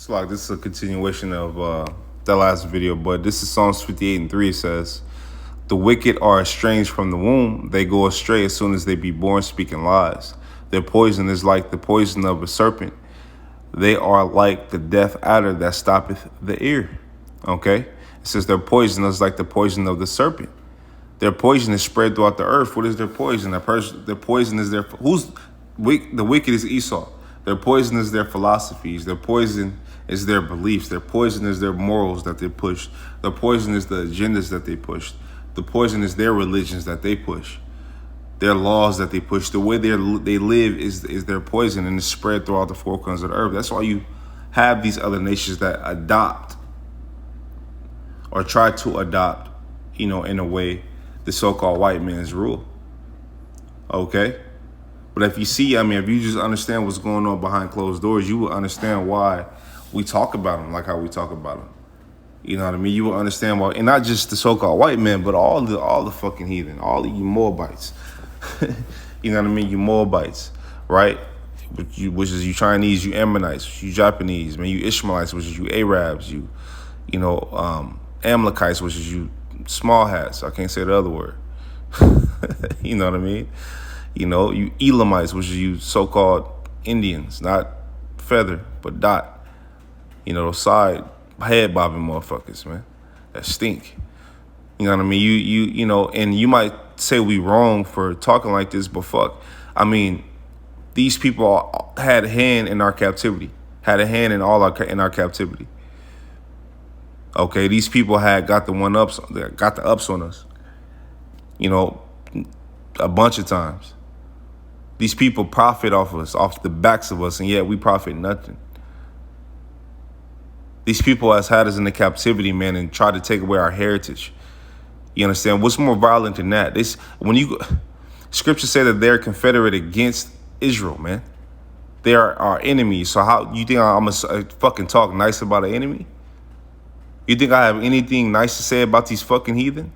It's like this is a continuation of that last video, but this is Psalms 58:3. It says, "The wicked are estranged from the womb; they go astray as soon as they be born, speaking lies. Their poison is like the poison of a serpent; they are like the deaf adder that stoppeth the ear." Okay, it says their poison is like the poison of the serpent. Their poison is spread throughout the earth. What is their poison? Their poison is the wicked is Esau. Their poison is their philosophies. Their poison is their beliefs. Their poison is their morals that they push. Their poison is the agendas that they push. The poison is their religions that they push. Their laws that they push. The way they live is their poison, and it's spread throughout the four corners of the earth. That's why you have these other nations that adopt or try to adopt, in a way, the so-called white man's rule. Okay? But if you just understand what's going on behind closed doors, you will understand why we talk about them like how we talk about them. You know what I mean? You will understand why, and not just the so-called white men, but all the fucking heathen, all of you Moabites. You know what I mean? You Moabites, right? Which is you Chinese, you Ammonites, you Japanese, man, you Ishmaelites, which is you Arabs, you Amalekites, which is you small hats. I can't say the other word. You know what I mean? You Elamites, which is you so-called Indians, not feather, but dot. Those side head bobbing motherfuckers, man, that stink. You know what I mean? And you might say we wrong for talking like this, but fuck. These people had a hand in our captivity, had a hand in our captivity. Okay, these people had got the ups on us, a bunch of times. These people profit off us, off the backs of us, and yet we profit nothing. These people has had us in the captivity, man, and tried to take away our heritage. You understand? What's more violent than that? Scripture say that they're confederate against Israel, man. They are our enemies. So how you think I'm gonna fucking talk nice about an enemy? You think I have anything nice to say about these fucking heathen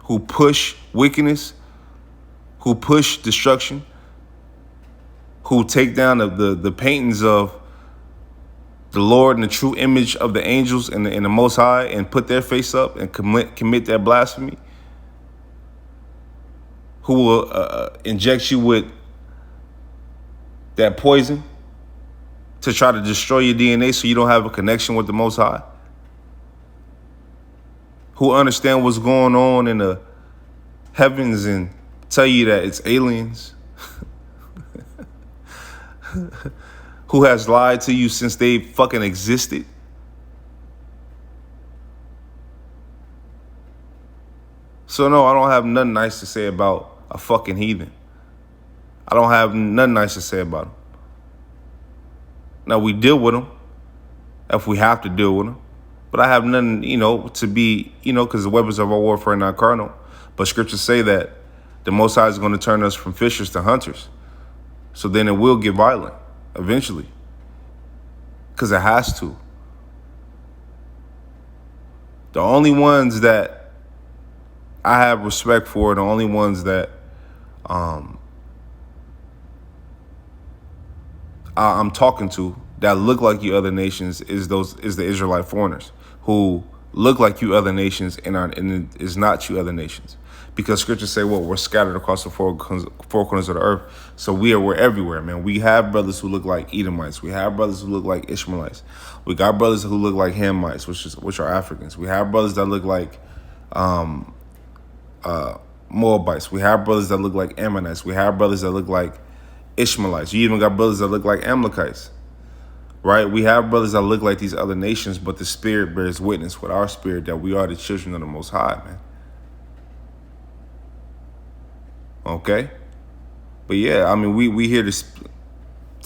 who push wickedness, who push destruction, who take down the paintings of the Lord and the true image of the angels and the Most High and put their face up and commit that blasphemy? Who will inject you with that poison to try to destroy your DNA so you don't have a connection with the Most High? Who understand what's going on in the heavens and tell you that it's aliens? Who has lied to you since they fucking existed? So no, I don't have nothing nice to say about a fucking heathen. I don't have nothing nice to say about them. Now, we deal with them if we have to deal with them. But I have nothing, to be, because the weapons of our warfare are not carnal. But scriptures say that the Most High is going to turn us from fishers to hunters. So then it will get violent eventually. Because it has to. The only ones that I have respect for, the only ones that I'm talking to that look like you other nations is the Israelite foreigners who look like you other nations and is not you other nations. Because scriptures say, we're scattered across the four corners of the earth. So we're everywhere, man. We have brothers who look like Edomites. We have brothers who look like Ishmaelites. We got brothers who look like Hamites, which are Africans. We have brothers that look like Moabites. We have brothers that look like Ammonites. We have brothers that look like Ishmaelites. You even got brothers that look like Amalekites, right? We have brothers that look like these other nations, but the Spirit bears witness with our spirit that we are the children of the Most High, man. Okay? But yeah, we here to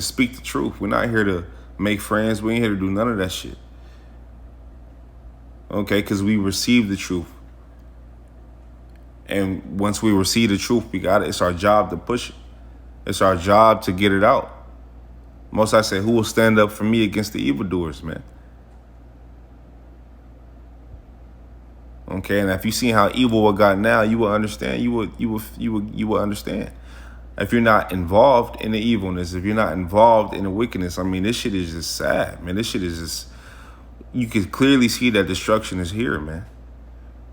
speak the truth. We're not here to make friends. We ain't here to do none of that shit. Okay? Because we receive the truth. And once we receive the truth, it's our job to push it. It's our job to get it out. Most I say, who will stand up for me against the evildoers, man? Okay, and if you see how evil it got now, you will understand. You will understand. if you're not involved in the evilness, if you're not involved in the wickedness, I mean, this shit is just sad, man. This shit is just, you can clearly see that destruction is here, man.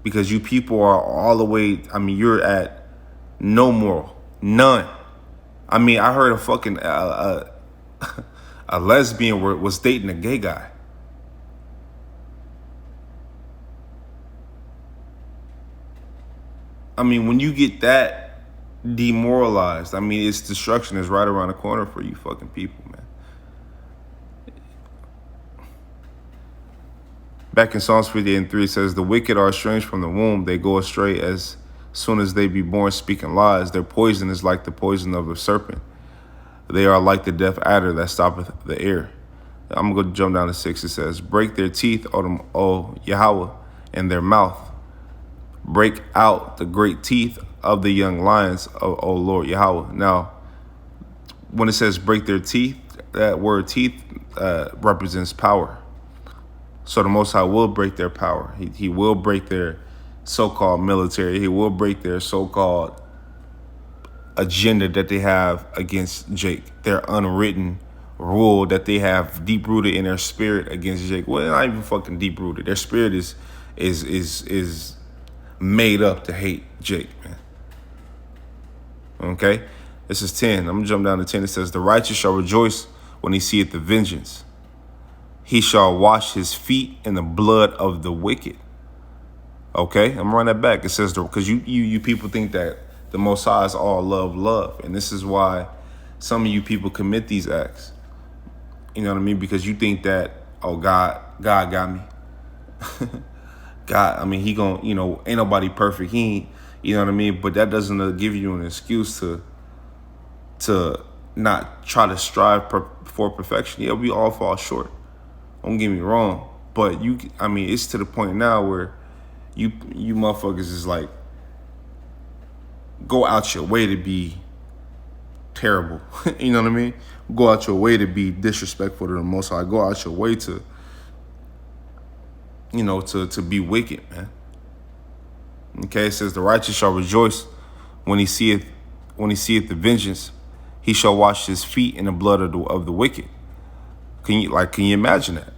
Because you people are all the way, I mean, you're at no moral, none. I mean, I heard a fucking, a lesbian was dating a gay guy. I mean, when you get that demoralized, I mean, it's destruction is right around the corner for you fucking people, man. Back in Psalms 58:3, it says, the wicked are estranged from the womb. They go astray as soon as they be born, speaking lies. Their poison is like the poison of a serpent. They are like the deaf adder that stoppeth the air. I'm going to jump down to 6. It says, break their teeth, O Yahweh, in their mouth. Break out the great teeth of the young lions, O Lord Yahweh. Now, when it says break their teeth, that word teeth represents power. So the Most High will break their power. He will break their so-called military. He will break their so-called agenda that they have against Jake. Their unwritten rule that they have deep-rooted in their spirit against Jake. Well, not even fucking deep-rooted. Their spirit is made up to hate Jake, man. Okay? This is 10. I'm going to jump down to 10. It says, the righteous shall rejoice when he seeth the vengeance. He shall wash his feet in the blood of the wicked. Okay? I'm going to run that back. It says, because you people think that the Most High is all love. And this is why some of you people commit these acts. You know what I mean? Because you think that, oh, God got me. God, I mean, he gon', ain't nobody perfect. He ain't, you know what I mean? But that doesn't give you an excuse to not try to strive for perfection. Yeah, we all fall short. Don't get me wrong. But it's to the point now where you motherfuckers is like, go out your way to be terrible. You know what I mean? Go out your way to be disrespectful to the Most High. Go out your way to be wicked, man. Okay, it says the righteous shall rejoice when he seeth the vengeance. He shall wash his feet in the blood of the wicked. Can you imagine that?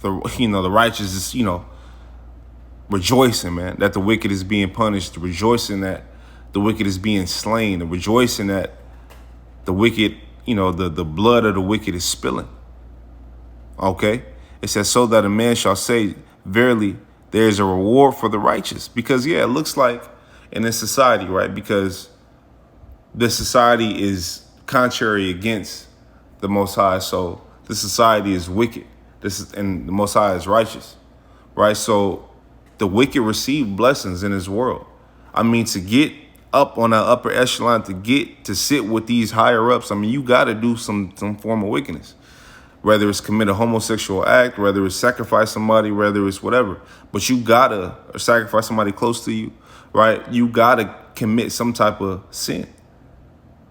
The righteous is, rejoicing, man, that the wicked is being punished, rejoicing that the wicked is being slain, and rejoicing that the wicked, the blood of the wicked is spilling. Okay? It says, so that a man shall say, verily, there is a reward for the righteous. Because, it looks like in this society, right? Because the society is contrary against the Most High. So the society is wicked. And the Most High is righteous, right? So the wicked receive blessings in this world. I mean, to get up on that upper echelon, to sit with these higher ups, I mean, you got to do some form of wickedness. Whether it's commit a homosexual act, whether it's sacrifice somebody, whether it's whatever. But you gotta sacrifice somebody close to you, right? You gotta commit some type of sin,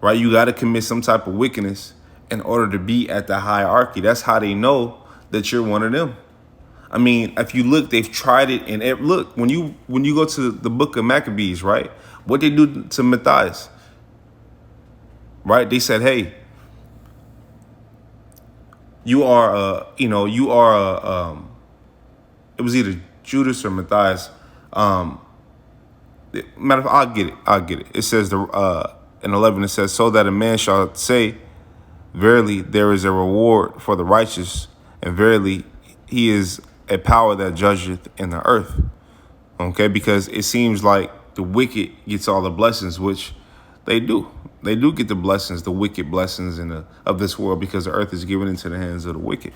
right? You gotta commit some type of wickedness in order to be at the hierarchy. That's how they know that you're one of them. I mean, if you look, they've tried it. And look, when you go to the book of Maccabees, right? What they do to Matthias, right? They said, hey, it was either Judas or Matthias. Matter of fact, I'll get it. It says in 11, it says, so that a man shall say, verily, there is a reward for the righteous, and verily, he is a power that judgeth in the earth. Okay, because it seems like the wicked gets all the blessings, which they do. They do get the blessings, the wicked blessings of this world, because the earth is given into the hands of the wicked.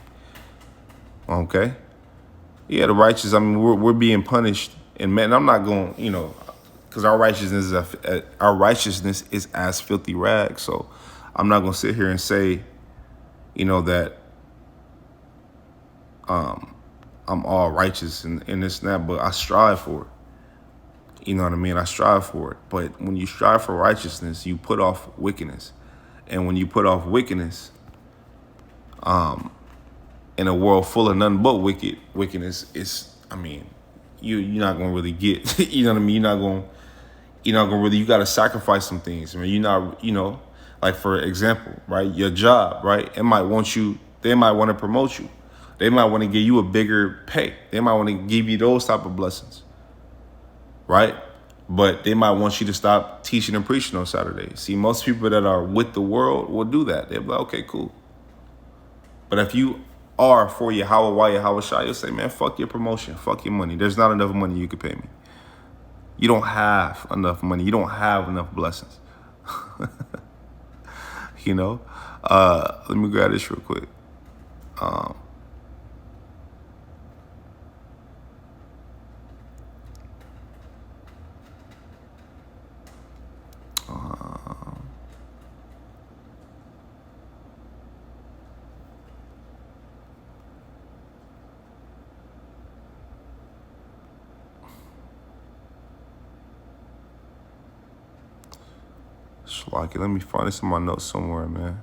Okay? Yeah, the righteous, I mean, we're being punished. And man, I'm not going, because our righteousness is as filthy rags. So I'm not going to sit here and say, that I'm all righteous and this and that, but I strive for it. You know what I mean? I strive for it. But when you strive for righteousness, you put off wickedness. And when you put off wickedness, in a world full of nothing but wickedness, you're not going to really get, you know what I mean? you're not gonna really, you gotta sacrifice some things. I mean, you're not, like for example, right? Your job, right? They might want to promote you. They might want to give you a bigger pay. They might want to give you those type of blessings, right? But they might want you to stop teaching and preaching on Saturdays. See, most people that are with the world will do that. They'll be like, okay, cool. But if you are for Yahweh, why Yahweh Shai, you'll say, man, fuck your promotion, fuck your money. There's not enough money you could pay me. You don't have enough money. You don't have enough blessings. Let me grab this real quick. Shalaki, let me find this in my notes somewhere, man.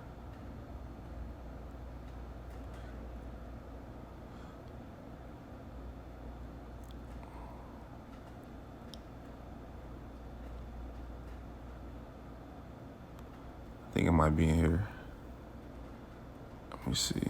I think it might be in here. Let me see.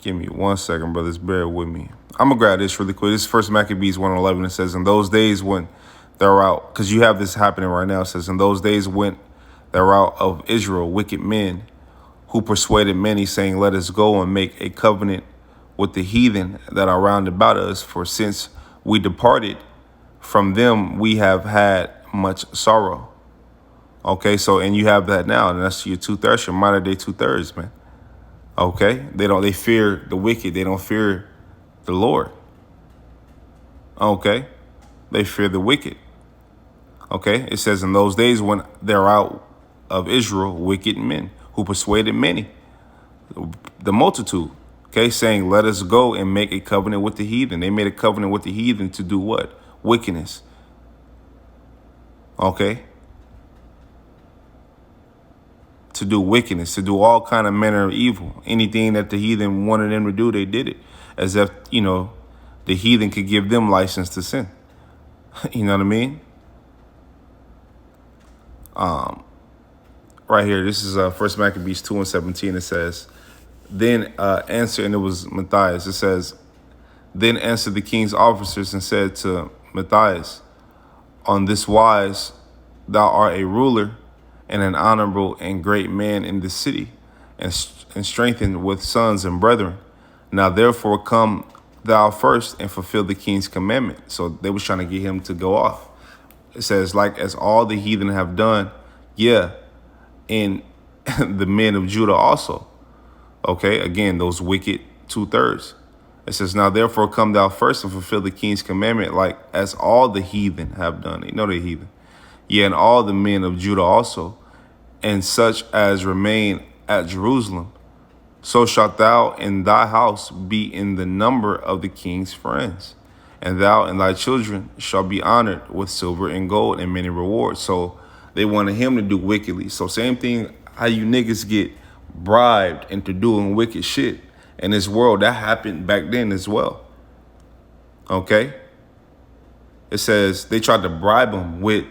Give me 1 second, brothers. Bear with me. I'm going to grab this really quick. This is 1 Maccabees 1:11. It says, in those days when they're out, because you have this happening right now. It says, in those days went there out of Israel wicked men who persuaded many, saying, let us go and make a covenant with the heathen that are round about us. For since we departed from them, we have had much sorrow. Okay, so, and you have that now, and that's your 2/3, your modern day 2/3, man. Okay, they fear the wicked. They don't fear the Lord. Okay, they fear the wicked. Okay, it says in those days when they're out of Israel, wicked men who persuaded many, the multitude. Okay, saying, let us go and make a covenant with the heathen. They made a covenant with the heathen to do what? Wickedness. Okay. To do wickedness, to do all kind of manner of evil. Anything that the heathen wanted them to do, they did it. As if, the heathen could give them license to sin. You know what I mean? Right here, this is 1 Maccabees 2:17. It says, then answer, and it was Matthias. It says, then answered the king's officers and said to Matthias, on this wise, thou art a ruler and an honorable and great man in the city, and strengthened with sons and brethren. Now therefore come thou first and fulfill the king's commandment. So they was trying to get him to go off. It says, like as all the heathen have done, yeah, and the men of Judah also. Okay, again, those wicked 2/3. It says, now therefore come thou first and fulfill the king's commandment, like as all the heathen have done. You know the heathen. Yeah, and all the men of Judah also, and such as remain at Jerusalem. So shalt thou in thy house be in the number of the king's friends, and thou and thy children shall be honored with silver and gold and many rewards. So they wanted him to do wickedly. So same thing, how you niggas get bribed into doing wicked shit in this world, that happened back then as well. Okay? It says they tried to bribe him with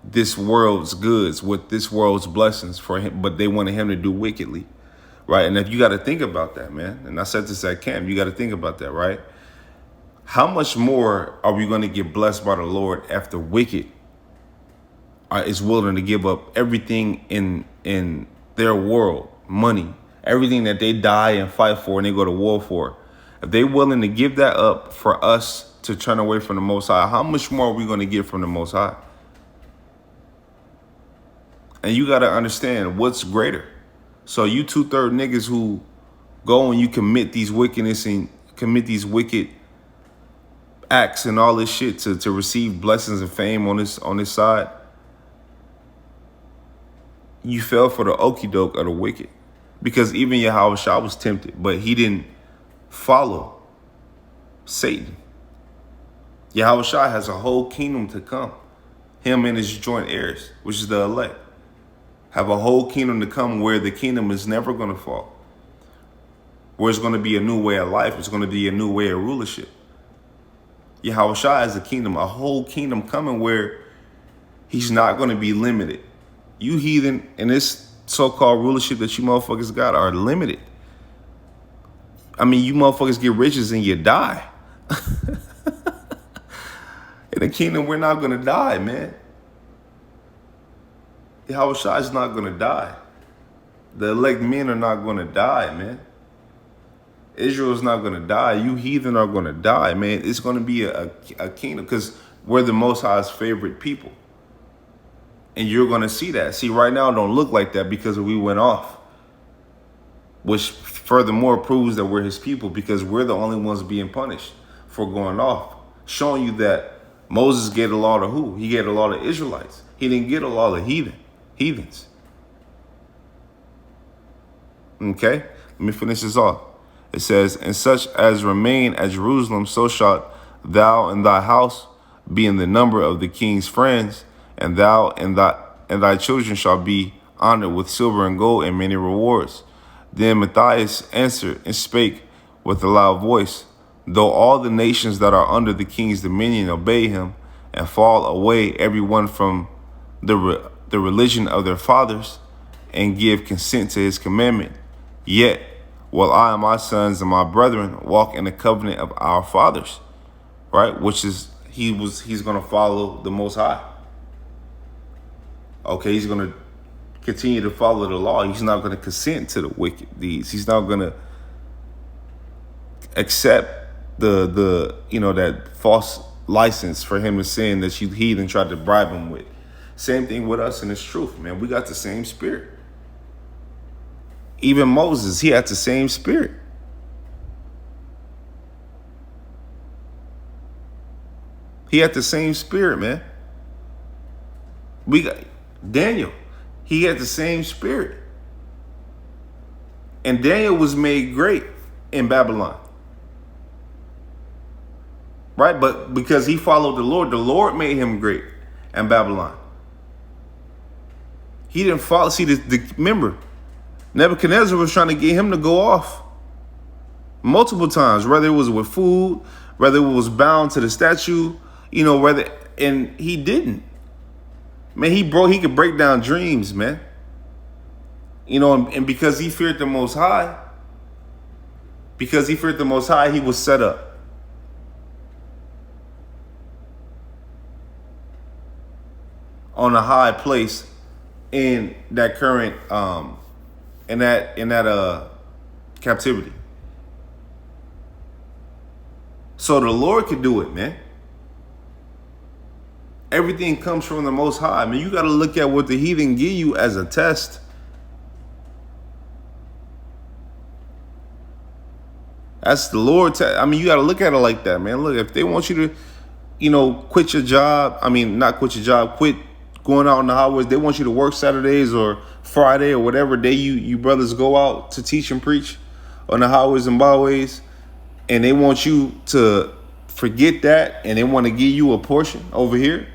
this world's goods, with this world's blessings for him, but they wanted him to do wickedly, right? And if you got to think about that, man, and I said this at camp, you got to think about that, right? How much more are we going to get blessed by the Lord if the wicked is willing to give up everything in their world, money, everything that they die and fight for and they go to war for? If they're willing to give that up for us to turn away from the Most High, how much more are we going to get from the Most High? And you got to understand what's greater. So you 2/3 niggas who go and you commit these wickedness and commit these wicked acts and all this shit to receive blessings and fame on this side, you fell for the okie doke of the wicked. Because even Yahweh Shah was tempted, but he didn't follow Satan. Yahweh Shah has a whole kingdom to come. Him and his joint heirs, which is the elect, have a whole kingdom to come where the kingdom is never going to fall. Where it's going to be a new way of life. It's going to be a new way of rulership. Yahushua has a kingdom, a whole kingdom coming where he's not going to be limited. You heathen and this so-called rulership that you motherfuckers got are limited. I mean, you motherfuckers get riches and you die. In the kingdom, we're not going to die, man. Yahushua is not going to die. The elect men are not going to die, man. Israel is not going to die. You heathen are going to die, man. It's going to be a kingdom because we're the Most High's favorite people. And you're going to see that. See, right now it don't look like that because we went off. Which furthermore proves that we're his people because we're the only ones being punished for going off. Showing you that Moses gave a law to who? He gave a law to Israelites. He didn't get a law to heathens. Okay? Let me finish this off. It says, and such as remain at Jerusalem, so shalt thou and thy house be in the number of the king's friends, and thou and thy children shall be honored with silver and gold and many rewards. Then Matthias answered and spake with a loud voice, though all the nations that are under the king's dominion obey him and fall away every one from the religion of their fathers and give consent to his commandment, yet while I and my sons and my brethren walk in the covenant of our fathers, right? Which is, he's going to follow the Most High. Okay, he's going to continue to follow the law. He's not going to consent to the wicked deeds. He's not going to accept the that false license for him to sin that you heathen tried to bribe him with. Same thing with us in this truth, man. We got the same spirit. Even Moses, he had the same spirit. He had the same spirit, man. We got Daniel. He had the same spirit. And Daniel was made great in Babylon. Right? But because he followed the Lord made him great in Babylon. He didn't follow. See, remember, Nebuchadnezzar was trying to get him to go off multiple times, whether it was with food, whether it was bound to the statue, and he didn't. Man, he could break down dreams, man. And because he feared the Most High, he was set up. On a high place in that current in that captivity. So the Lord could do it, man. Everything comes from the Most High. I mean, you got to look at what the heathen give you as a test. That's the Lord. I mean, you got to look at it like that, man. Look, if they want you to, quit your job. I mean, not quit your job. Quit going out on the highways. They want you to work Saturdays or Friday or whatever day you brothers go out to teach and preach on the highways and byways. And they want you to forget that, and they want to give you a portion over here.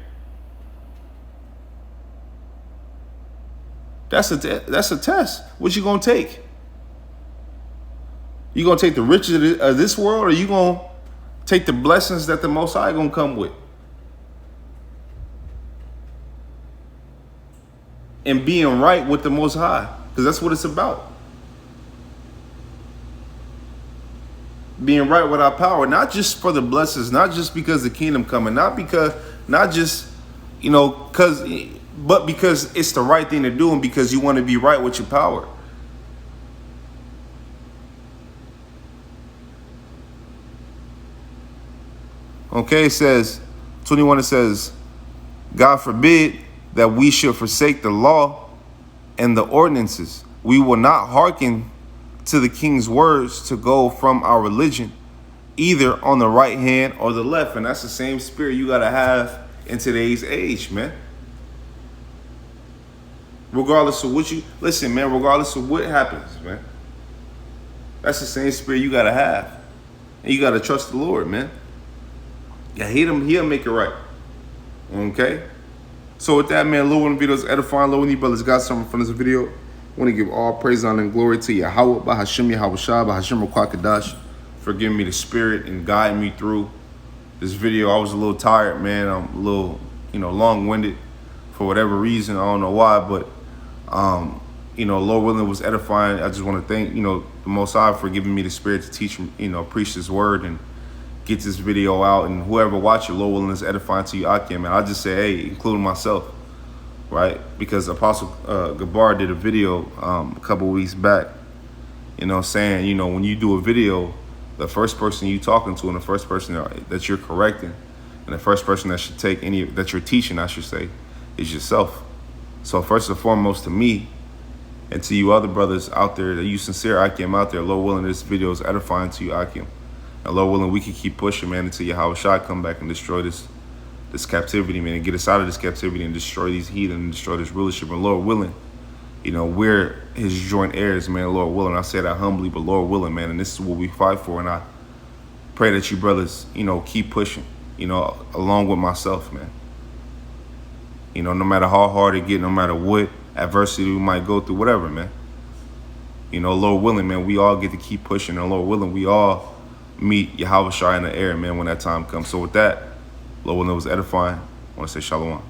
That's a test. What you gonna take? You gonna take the riches of this world, or you gonna take the blessings that the Most High gonna come with? And being right with the Most High, because that's what it's about. Being right with our power, not just for the blessings, not just because the kingdom coming, but because it's the right thing to do, and because you want to be right with your power. Okay, it says 21. It says, God forbid that we should forsake the law and the ordinances. We will not hearken to the king's words to go from our religion, either on the right hand or the left. And that's the same spirit you got to have in today's age, man. Regardless of regardless of what happens, man. That's the same spirit you got to have. And you got to trust the Lord, man. Yeah, he'll make it right. Okay? So with that, man, Lil Willing videos edifying. Lil Willing brothers got something from this video. I want to give all praise, honor, and glory to Yahweh, Bahashim Yahweh Shah, Bahashim Kwakadash, for giving me the spirit and guiding me through this video. I was a little tired, man. I'm a little, long-winded for whatever reason. I don't know why, but, Lord willing, was edifying. I just want to thank, the Most High for giving me the spirit to teach, preach this word and get this video out. And whoever watch it, Lord willing, is edifying to you, Akim, man. I just say, hey, including myself, right? Because Apostle Gabar did a video a couple weeks back, saying, when you do a video, the first person you talking to and the first person that you're correcting and the first person that should take that you're teaching, I should say, is yourself. So first and foremost, to me and to you other brothers out there, that you sincere Akim out there, Lord willing, this video is edifying to you, Akim. And Lord willing, we can keep pushing, man, until Yahweh Shai come back and destroy this captivity, man, and get us out of this captivity and destroy these heathen and destroy this rulership. And Lord willing, we're his joint heirs, man, Lord willing. I say that humbly, but Lord willing, man, and this is what we fight for. And I pray that you brothers, keep pushing, along with myself, man. No matter how hard it get, no matter what adversity we might go through, whatever, man. Lord willing, man, we all get to keep pushing. And Lord willing, we all meet Yahweh Shai in the air, man, when that time comes. So with that, Lord willing, it was edifying. I want to say shalom.